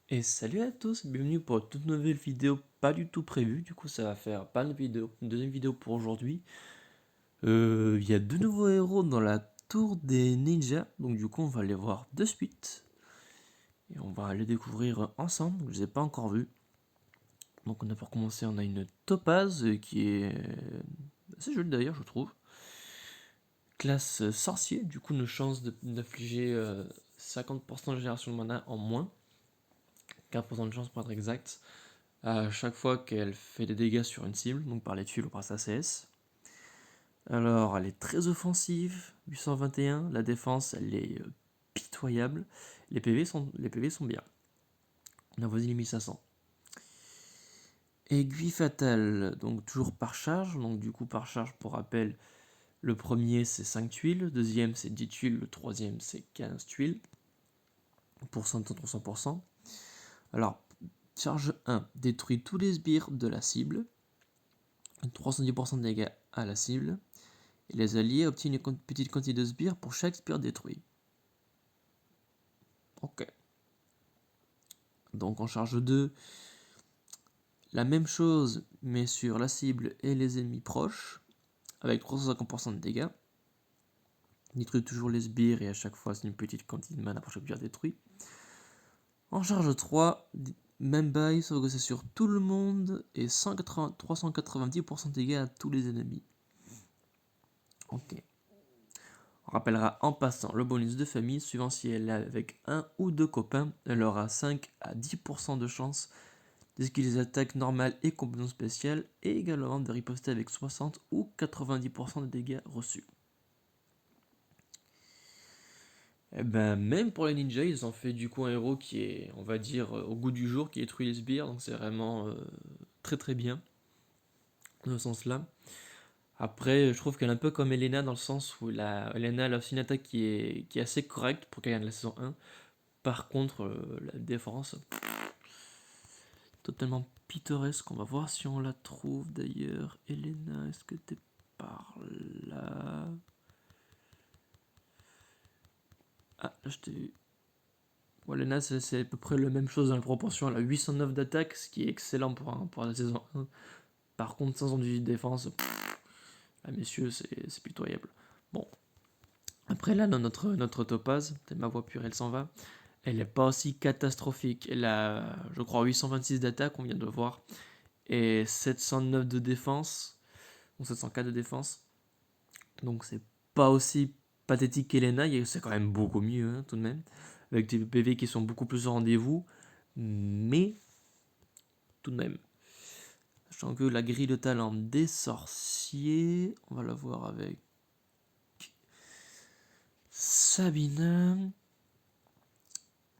Et salut à tous, bienvenue pour une toute nouvelle vidéo pas du tout prévue, du coup ça va faire pas une vidéo, une deuxième vidéo pour aujourd'hui. Il y a deux nouveaux héros dans la tour des ninjas, donc du coup on va les voir de suite. Et on va les découvrir ensemble, je les ai pas encore vus. Donc on a pour commencer, on a une topaz qui est assez jolie d'ailleurs je trouve. Classe sorcier, du coup une chance d'infliger 50% de génération de mana en moins. 4% de chance pour être exact. À chaque fois qu'elle fait des dégâts sur une cible, donc par les tuiles ou par sa CS. Alors, elle est très offensive, 821. La défense, elle est pitoyable. Les PV sont bien. On a voisin les 1500. Aiguille fatale, donc toujours par charge. Donc, du coup, par charge, pour rappel, le premier c'est 5 tuiles, le deuxième c'est 10 tuiles, le troisième c'est 15 tuiles. Pour 100%. Alors, charge 1, détruit tous les sbires de la cible. 310% de dégâts à la cible. Et les alliés obtiennent une petite quantité de sbires pour chaque sbire détruit. Ok. Donc en charge 2, la même chose, mais sur la cible et les ennemis proches, avec 350% de dégâts. Détruit toujours les sbires et à chaque fois c'est une petite quantité de mana pour chaque sbire détruit. En charge 3, même bail, sauf que c'est sur tout le monde et 390% de dégâts à tous les ennemis. Ok. On rappellera en passant le bonus de famille, suivant si elle est avec un ou deux copains, elle aura 5 à 10% de chance d'esquiver les attaques normales et combinaisons spéciales, et également de riposter avec 60 ou 90% de dégâts reçus. Et ben même pour les ninjas, ils ont fait du coup un héros qui est, on va dire, au goût du jour, qui détruit les sbires, donc c'est vraiment très très bien, dans ce sens-là. Après, je trouve qu'elle est un peu comme Elena, dans le sens où Elena elle a aussi une attaque qui est assez correcte pour quelqu'un de la saison 1. Par contre, la défense, totalement pittoresque. On va voir si on la trouve d'ailleurs. Elena, est-ce que t'es par là? Ah, là je t'ai vu. Bon, Elena, c'est à peu près la même chose dans la proportion. Elle a 809 d'attaque, ce qui est excellent pour la saison 1. Par contre, 518 de défense, ah, messieurs, c'est pitoyable. Bon, après là, dans notre topaz, ma voix pure, elle s'en va. Elle n'est pas aussi catastrophique. Elle a, je crois, 826 d'attaque, on vient de voir. Et 709 de défense, ou 704 de défense. Donc c'est pas aussi pathétique qu'Elena, c'est quand même beaucoup mieux hein, tout de même, avec des PV qui sont beaucoup plus au rendez-vous, mais tout de même. Sachant que la grille de talent des sorciers, on va la voir avec Sabina.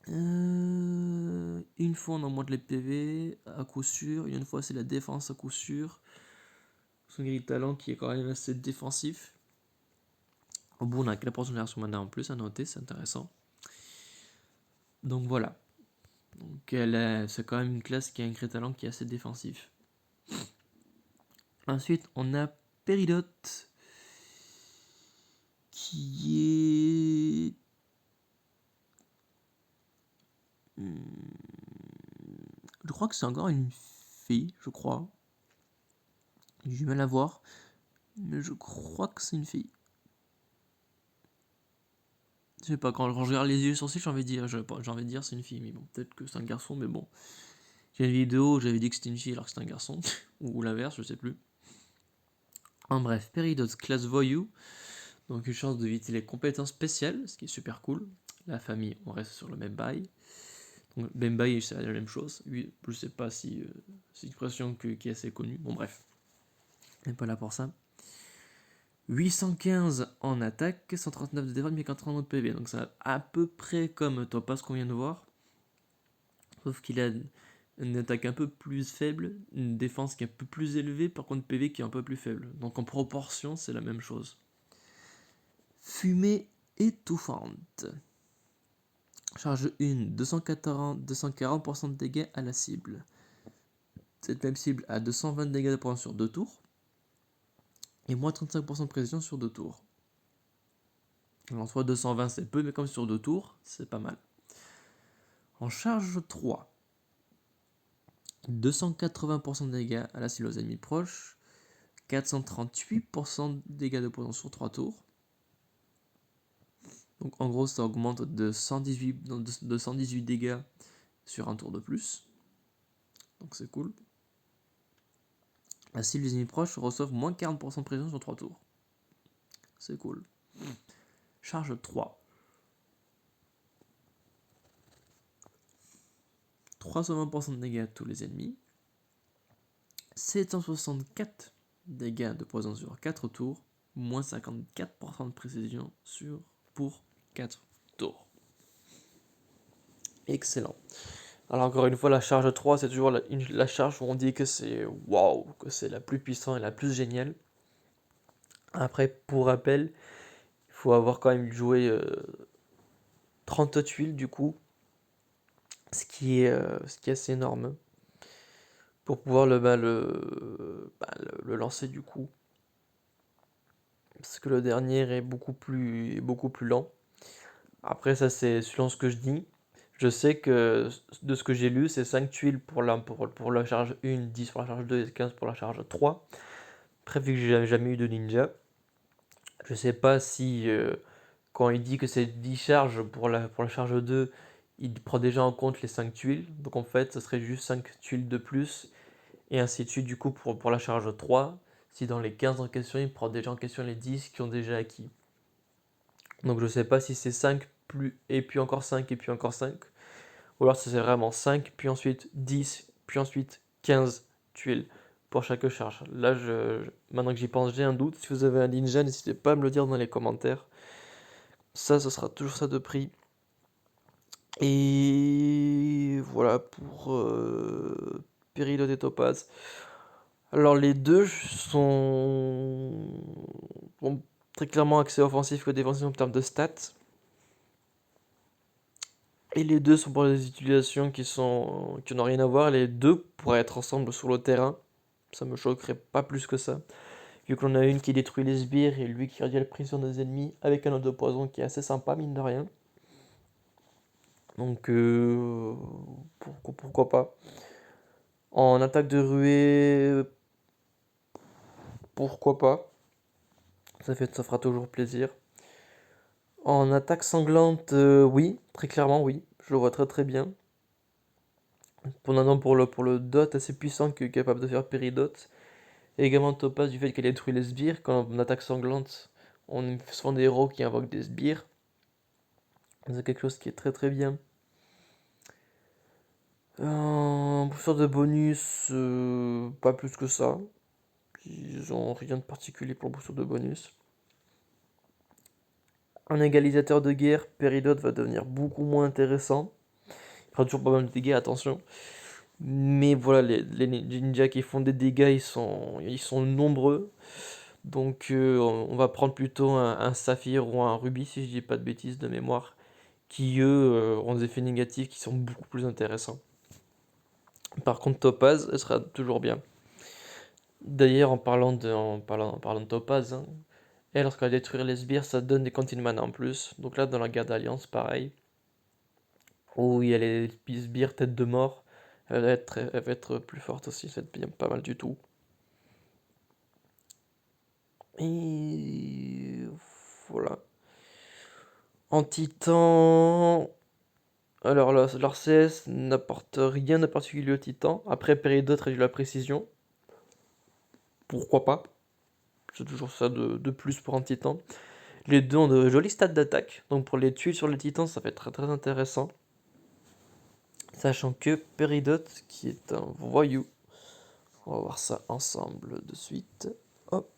Une fois on augmente les PV à coup sûr, une fois c'est la défense à coup sûr. Son grille de talent qui est quand même assez défensif. Au bout, on a que la portion de génération mana en plus à noter, c'est intéressant. Donc voilà. Donc c'est quand même une classe qui a un grille de talent qui est assez défensif. Ensuite, on a Péridote qui est. Je crois que c'est encore une fille, je crois. J'ai du mal à voir, mais je crois que c'est une fille. Je sais pas, quand je regarde les yeux sourcils, j'ai envie de dire c'est une fille, mais bon, peut-être que c'est un garçon, mais bon. J'ai une vidéo où j'avais dit que c'était une fille alors que c'était un garçon, ou l'inverse, je sais plus. En bref, Péridote classe voyou, donc une chance d'éviter les compétences spéciales, ce qui est super cool. La famille, on reste sur le même bail. Donc Bembaï, c'est la même chose. Lui, je sais pas si c'est une expression qui est assez connue. Bon, bref, on n'est pas là pour ça. 815 en attaque, 139 de défense, mais 80 de PV. Donc c'est à peu près comme Topaz qu'on vient de voir. Sauf qu'il a une attaque un peu plus faible, une défense qui est un peu plus élevée, par contre PV qui est un peu plus faible. Donc en proportion, c'est la même chose. Fumée étouffante. Charge 1, 240% de dégâts à la cible. Cette même cible a 220 dégâts de points sur 2 tours. Et moins 35% de précision sur 2 tours. En soi, 220 c'est peu, mais comme sur 2 tours, c'est pas mal. En charge 3, 280% de dégâts à la cible aux ennemis proches, 438% de dégâts de poison sur 3 tours. Donc en gros ça augmente de 118 dégâts sur un tour de plus. Donc c'est cool. La cible des ennemis proches reçoivent moins 40% de pression sur 3 tours. C'est cool. Charge 3. 320% de dégâts à tous les ennemis. 764 dégâts de poison sur 4 tours. Moins 54% de précision pour 4 tours. Excellent. Alors encore une fois, la charge 3, c'est toujours la charge où on dit que c'est waouh, que c'est la plus puissante et la plus géniale. Après, pour rappel, il faut avoir quand même joué 30 tuiles du coup, ce qui est assez énorme pour pouvoir le lancer du coup. Parce que le dernier est beaucoup plus lent. Après ça c'est selon ce que je dis. Je sais que de ce que j'ai lu, c'est 5 tuiles pour la charge 1, 10 pour la charge 2 et 15 pour la charge 3. Après vu que j'ai jamais eu de ninja, je sais pas si quand il dit que c'est 10 charges pour la charge 2, il prend déjà en compte les 5 tuiles. Donc en fait, ce serait juste 5 tuiles de plus. Et ainsi de suite du coup pour la charge 3. Si dans les 15 en question, il prend déjà en question les 10 qui ont déjà acquis. Donc je sais pas si c'est 5 plus, et puis encore 5 et puis encore 5. Ou alors si c'est vraiment 5, puis ensuite 10, puis ensuite 15 tuiles pour chaque charge. Là, maintenant que j'y pense, j'ai un doute. Si vous avez un ninja, n'hésitez pas à me le dire dans les commentaires. Ça, ce sera toujours ça de prix. Et voilà pour Peridot et Topaz. Alors les deux ont très clairement accès offensif que défensif en termes de stats. Et les deux sont pour des utilisations qui n'ont rien à voir. Les deux pourraient être ensemble sur le terrain. Ça me choquerait pas plus que ça. Vu qu'on a une qui détruit les sbires et lui qui réduit la pression des ennemis avec un autre de poison qui est assez sympa, mine de rien. Donc pourquoi pas. En attaque de ruée, pourquoi pas. Ça fera toujours plaisir. En attaque sanglante, oui, très clairement oui. Je le vois très très bien. Pour le dot assez puissant qui est capable de faire Péridot. Et également Topaz du fait qu'elle détruit les sbires. Quand on attaque sanglante, on a souvent des héros qui invoquent des sbires. C'est quelque chose qui est très très bien. Booster de bonus, pas plus que ça. Ils ont rien de particulier pour le booster de bonus. Un égalisateur de guerre, Péridot va devenir beaucoup moins intéressant. Il fera toujours pas mal de dégâts, attention. Mais voilà, les ninjas qui font des dégâts, ils sont nombreux. Donc on va prendre plutôt un saphir ou un rubis, si je dis pas de bêtises de mémoire, qui eux ont des effets négatifs qui sont beaucoup plus intéressants. Par contre, Topaz, elle sera toujours bien. D'ailleurs, en parlant de Topaz, hein, elle, lorsqu'elle va détruire les sbires, ça donne des quantités de mana en plus. Donc là, dans la guerre d'alliance, pareil. Où il y a les sbires tête de mort, elle va être plus forte aussi, ça va être bien, pas mal du tout. Et voilà. En titan, alors leur CS n'apporte rien de particulier au titan. Après, Péridot réduit la précision. Pourquoi pas? C'est toujours ça de plus pour un titan. Les deux ont de jolis stats d'attaque. Donc pour les tuiles sur le titan, ça va être très très intéressant. Sachant que Péridot, qui est un voyou, on va voir ça ensemble de suite. Hop.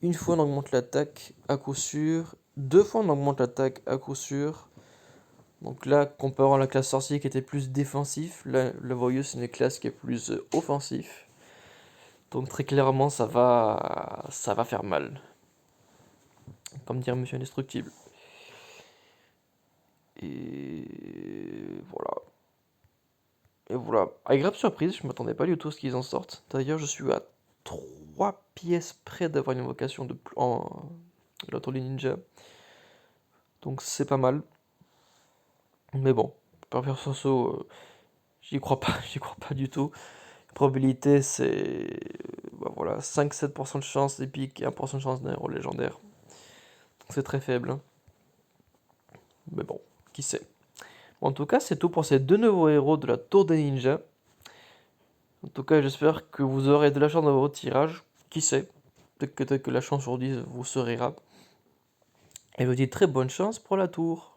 Une fois on augmente l'attaque à coup sûr. Deux fois on augmente l'attaque à coup sûr. Donc là, comparant la classe sorcier qui était plus défensif, là, le voyou c'est une classe qui est plus offensif. Donc très clairement ça va faire mal. Comme dire Monsieur Indestructible. Et voilà. Et voilà. Agréable surprise, je m'attendais pas du tout à ce qu'ils en sortent. D'ailleurs, je suis à 3 pièces près d'avoir une invocation en l'autre ninja. Donc c'est pas mal. Mais bon, par faire Soso, j'y crois pas, j'y crois pas du tout. La probabilité, c'est bah voilà, 5-7% de chance d'épique et 1% de chance d'un héros légendaire. Donc c'est très faible, hein. Mais bon, qui sait. En tout cas, c'est tout pour ces 2 nouveaux héros de la Tour des Ninjas. En tout cas, j'espère que vous aurez de la chance dans vos tirages. Qui sait, peut-être que la chance aujourd'hui vous sourira. Et je vous dis très bonne chance pour la tour.